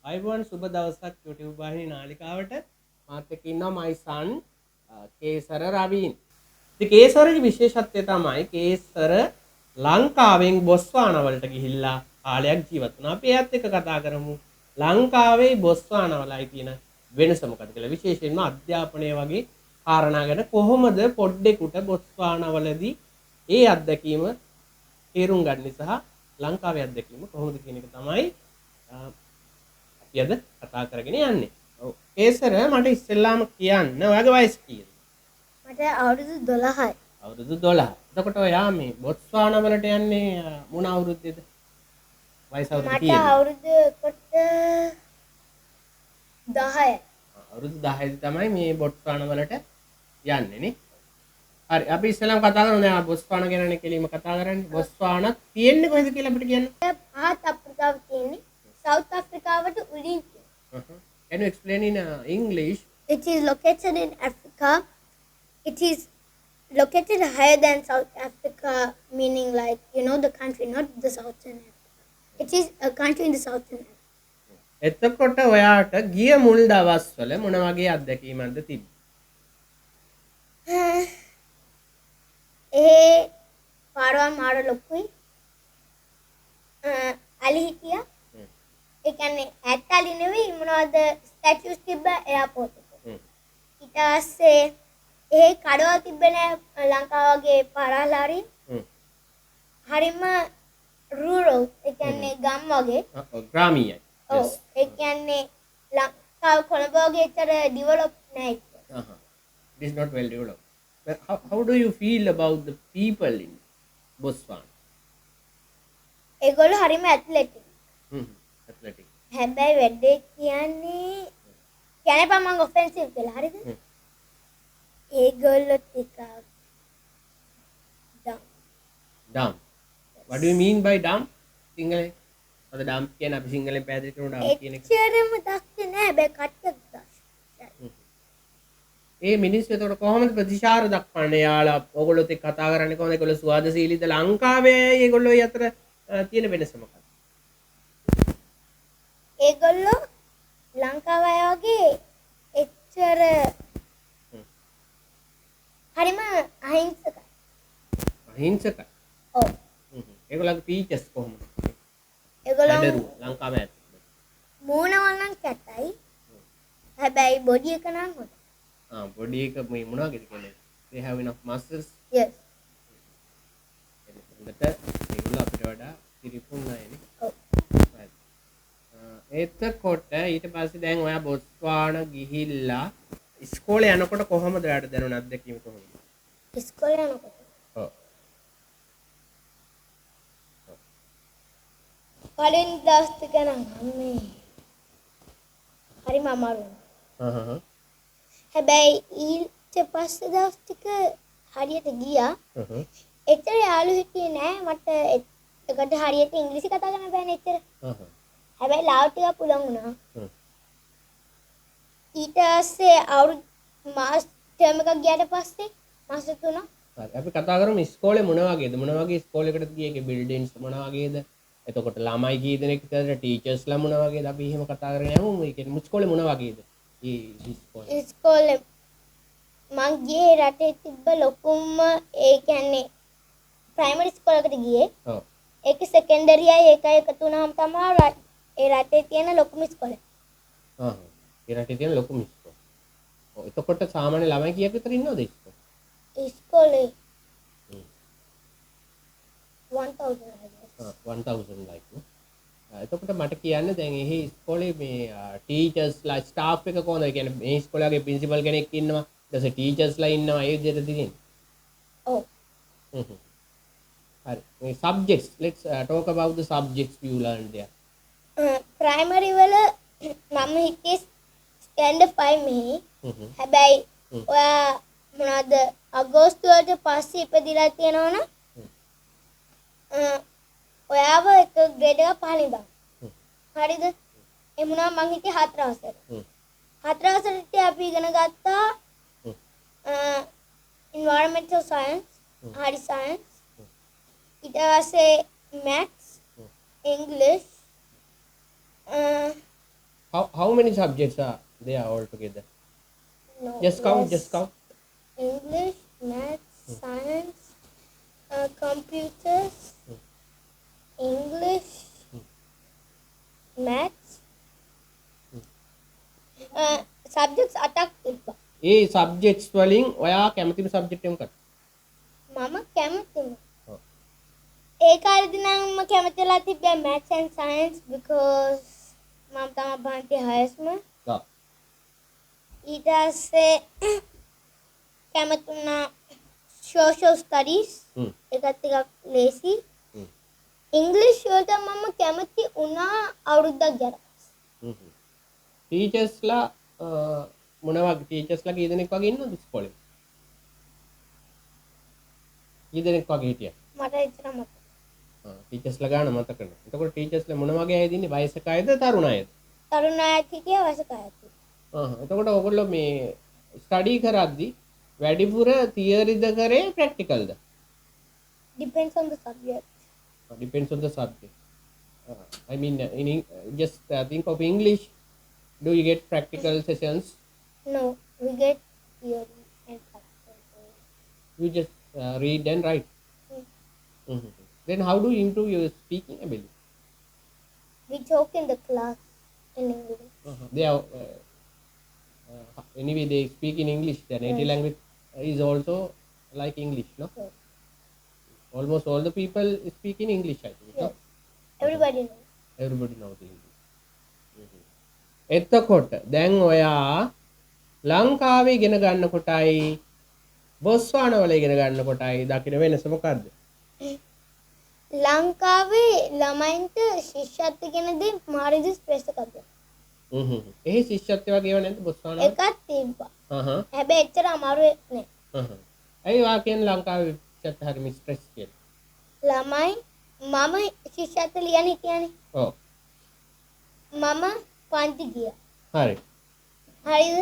අයිබෝන් සුබ දවසක් YouTube වාහිනී නාලිකාවට මාත් එක්ක ඉන්නවා my son කේසර රවීන්. ඉතින් කේසරගේ විශේෂත්වය තමයි කේසර ලංකාවෙන් බොස්වානා වලට ගිහිල්ලා කාලයක් ජීවත් වුණා. අපි එයත් එක්ක කතා කරමු. ලංකාවේ බොස්වානා වලයි තියෙන වෙනස මොකක්ද කියලා. විශේෂයෙන්ම අධ්‍යාපනය වගේ කාරණා ගැන කොහොමද පොඩ්ඩෙකුට බොස්වානා වලදී ඒ අත්දැකීම තේරුම් ගන්න සහ ලංකාවේ අත්දැකීම කොහොමද කියන එක තමයි යද කතා කරගෙන යන්නේ. ඔව්. කේසර මට ඉස්සෙල්ලාම කියන්න ඔයාගේ වයස කීයද? මට අවුරුදු 12යි. අවුරුදු 12. එතකොට ඔයා මේ බොත්ස්වානා වලට යන්නේ මොන අවුරුද්දේද? වයස අවුරුදු මට කීයද? අවුරුදු කොට 10යි. අවුරුදු 10 දී තමයි මේ බොත්ස්වානා වලට යන්නේ නේ. හරි අපි ඉස්සෙල්ලාම කතා කරමු දැන් බොත්ස්වානා ගැනනේ කෙලින්ම කතා කරන්නේ. බොත්ස්වානා තියෙන්නේ කොහෙද කියලා අපිට කියන්න. පහත් අප්‍රිකාව තියෙන්නේ සවුත් අප්‍රිකාවට උඩින්. Can you explain in English? It is located in Africa. It is located higher than South Africa, meaning like, you know, the country, not the southern Africa. It is a country in the southern Africa. එතකොට ඔයාට ගිය මුල් දවස්වල මොන වගේ අත්දැකීමක්ද තිබ්බේ? ඒ පාරවල් මාර ලොකුයි. අලි හිටියා. ඒ කියන්නේ ඇත්තලි නෙවෙයි මොනවද ස්ටැචුස් තිබ්බ එයාපෝට් එකේ. ඊට පස්සේ ඒ කඩවල් තිබ්බේ නෑ ලංකාව වගේ පාරවල් හරිම රූරල් ඒ කියන්නේ ගම් වගේ. ග්‍රාමීයයි. ඔව් ඒ කියන්නේ ලංකාව කොළඹ වගේ ඇතර ඩෙවලොප් නෑ ඒක. It is not well developed. But how do you feel about the people in Botswana? ඒගොල්ලෝ හරිම ඇත්ලටික්. Athletic. හැබැයි වැඩේ කියන්නේ මම ඔෆෙන්සිව් කියලා හරිද? ඒගොල්ලෝ ටිකක් Dumb. What do you mean by dumb? සිංහලෙන්. අද dumb කියන අපි සිංහලෙන් පැහැදිලි කරමු dumb කියන එක. එච්චරම දක්ෂ නෑ හැබැයි කට්ටියක් දක්ෂ. ඒ මිනිස්සු එතකොට කොහොමද ප්‍රතිචාර දක්වන්නේ? යාලා ඕගොල්ලොත් එක්ක කතා කරන්නේ කොහොමද? ඒගොල්ලෝ සුවාදශීලීද? ලංකාවේ ඒගොල්ලෝ අතර තියෙන වෙනස මොකක්ද? ඒගොල්ලෝ ලංකාව අය වගේ එච්චර හරිම අහිංසකයි. අහිංසකයි. ඔව්. ඒගොල්ලන්ගේ ටීචර්ස් කොහොමද? ඒගොල්ලෝ ලංකාවේ ඇත්ත. මූණවල් නම් කැතයි. හැබැයි බොඩි එක නම් හොඳයි. බොඩි එක මේ මොනවද කියන්නේ? They have enough muscles. Yes. එතකොට ඒගොල්ලෝ අපිට වඩා පිරිපුන් අයනේ. ඔව්. එතකොට ඊට පස්සේ දැන් ඔයා බොත්ස්වානා ගිහිල්ලා ඉස්කෝලේ යනකොට කොහොමද ඔයාට දැනුණ අත්දැකීම කොහොමද? ඉස්කෝලේ යනකොට. ඔව්. කලින් දවස් ටික නම් අම්මේ හරිම අමාරුයි. හැබැයි ඊට පස්සේ දවස් ටික හරියට ගියා. එච්චර යාළු හිටියේ නෑ මට එකට හරියට ඉංග්‍රීසි කතා කරන්න බෑනේ එච්චර. හැබැයි ලාව ටික පුළුවන් වුණා. ඊට පස්සේ අවුරුදු මාස් ටර්ම් එකක් ගියාට පස්සේ මාස 3ක්. හරි අපි කතා කරමු ඉස්කෝලේ මොන වගේද? මොන වගේ ඉස්කෝලයකටද ගියේ? ඒකේ බිල්ඩින්ග්ස් මොන වගේද? එතකොට ළමයි කී දෙනෙක් විතරද? ටීචර්ස්ලා මොන වගේද? අපි එහෙම කතා කරගෙන යමු. ඒ කියන්නේ ඉස්කෝලේ මොන වගේද? ඉස්කෝලේ මං ගියේ රටේ තිබ්බ ලොකුම ඒ කියන්නේ ප්‍රයිමරි ස්කෝලයකට ගියේ. ඔව්. ඒකේ සෙකන්ඩරියයි ඒකයි එකතු වුණාම තමයි ඒ රටේ තියෙන ලොකුම ඉස්කෝලේ. ඒ රටේ තියෙන ලොකුම ඉස්කෝලේ. ඔව් එතකොට සාමාන්‍ය ළමයි කීයක් විතර ඉන්නවද ඉස්කෝලේ? ඉස්කෝලේ 1000 1000 like. එතකොට මට කියන්න දැන් එහි ඉස්කෝලේ මේ ටීචර්ස්ලා ස්ටාෆ් එක කොහොමද? ඒ කියන්නේ මේ ඉස්කෝලේ ප්‍රින්සිපල් කෙනෙක් ඉන්නවා. ඊට පස්සේ ටීචර්ස්ලා ඉන්නවා. ඒ විදිහට තියෙන්නේ. ඔව්. හරි. මේ subjects, let's talk about the subjects you learned there. Primary වල මම හිටියේ ස්ටෑන්ඩඩ් 5 මෙහි. හැබැයි ඔයා මොනවද අගෝස්තු වලට පස්සේ ඉපදිලා තියෙනවනම් ඔයාව එක ග්‍රේඩ් එක පහලින් බා. හරිද? ඒ මොනවා මං හිටියේ 4 අවසර. 4 අවසරට අපි ඉගෙන ගත්තා environmental science, hard science, ඊට පස්සේ maths, English, how many subjects are there altogether? No, Just count. English, maths, science, computers, English, maths, subjects අටක් තිබ්බා. ඒ subjects වලින් ඔයා කැමතිම subject එක මොකක්ද? මම කැමතිම. ඔව්. ඒ කාලේදී නම් මම කැමතිලා තිබ්බේ maths and science because මම තමයි බහන්ති highest. ඔව්. ඊට පස්සේ කැමතුණා social studies. ඒකත් ටිකක් ලේසි. ඉංග්‍රීසි වලට මම කැමති වුණා අවුරුද්දක් ගියාට පස්සේ. ටීචර්ස්ලා මොන වගේ ටීචර්ස්ලා කී දෙනෙක් වගේ ඉන්නවද ඉස්කෝලේ? කී දෙනෙක් වගේ හිටියා? මට එච්චර මතක. ටීචර්ස්ලා ගාන මතක නැහැ. එතකොට ටීචර්ස්ලා මොන වගේ අයද ඉන්නේ? වයසක අයද තරුණ අයද? තරුණ අයත් හිටියා වයසක අයත් හිටියා. එතකොට ඔයගොල්ලෝ මේ ස්ටඩි කරද්දි වැඩිපුර තියරිද කරේ ප්‍රැක්ටිකල්ද? Depends on the subject. Depends on the subject. I mean, just think of English. Do you get practical sessions? No, we get theory and practical. You just read and write. Then how do you improve your speaking ability? We talk in the class in English. They are anyway they speak in English. Their native language is also like English, no? Yes. Almost all the people speak in English, I think. No? Yes. Everybody knows. Everybody knows English. එතකොට දැන් ඔයා ලංකාවේ ඉගෙන ගන්න කොටයි බොස්වානා වල ඉගෙන ගන්න කොටයි දකින්න වෙනස මොකද්ද? ලංකාවේ ළමයින්ට ශිෂ්‍යත්ව කියන දේ මාරිදි ස්පේස් එකක් දෙනවා. එහි ශිෂ්‍යත්වය වගේව නැද්ද බොස්වානාව? එකක් තිබ්බා. හහ. හැබැයි එච්චර අමාරු නෑ. හහ. ඇයි වා කියන්නේ ලංකාවේ ශිෂ්‍යත්ව හරි ස්ට්‍රෙස් කියලා? ළමයි මම ශිෂ්‍යත්ව ලියන්න හිටියානේ. ඔව්. මම පන්ති ගියා. හරි. හරිද?